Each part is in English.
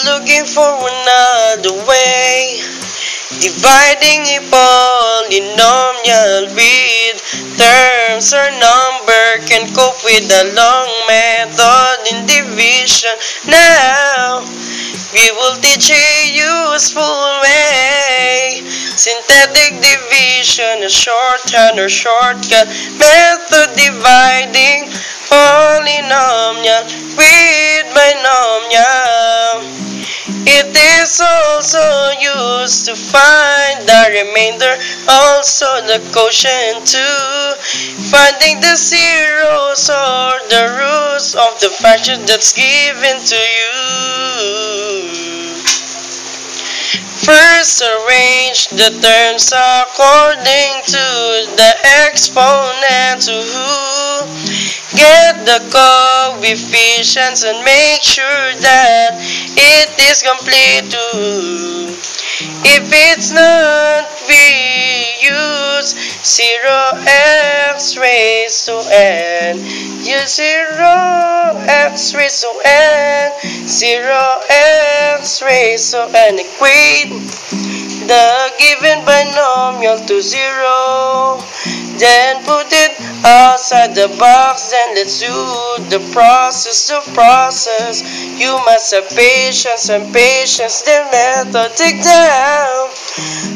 looking for another way, dividing a polynomial with terms or number can cope with the long method in division. Now we will teach a useful way, synthetic division, a shorthand or shortcut method dividing polynomial with binomial. It is also used to find the remainder, also the quotient too, finding the zeros or the roots of the fraction that's given to you. First, arrange the terms according to the exponent. Get the coefficients and make sure that it is complete too. If it's not, we use 0x raised to n. Use 0x raised to n, 0x raised to n. Equate the given binomial to 0. Then put it outside the box. Then let's do the process. You must have patience and patience. The method, take down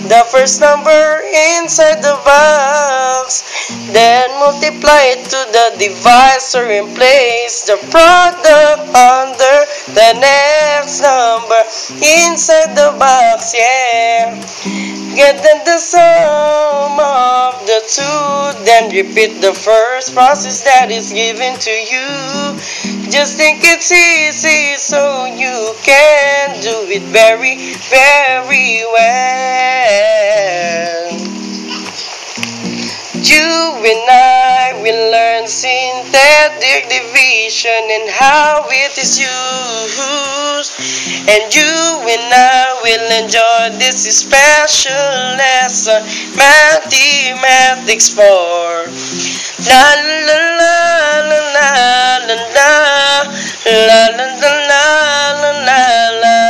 the first number inside the box. Then multiply it to the divisor and place the product under the next number inside the box. Yeah. Get the sum of the two, then repeat the first process that is given to you. Just think it's easy so you can do it very, very well. You and I will learn synthetic division and how it is used. And you and I will enjoy this special lesson, Mathematics 4. La la la la la la la la la la la la la la la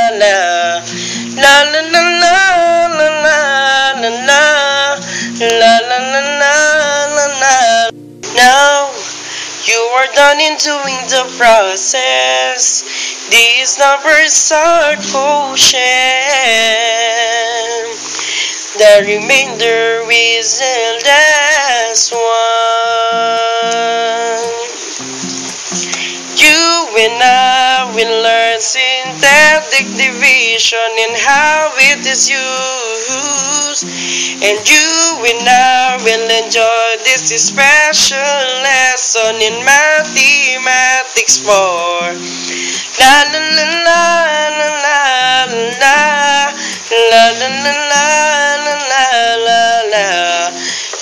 la la la la la. Now you are done in doing the process. These numbers are quotient. The remainder is the last one. You and I will learn synthetic division and how it is used. And you and I will enjoy this special lesson in Mathematics 4. La la la la la la la la la la la la la la la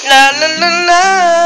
la la la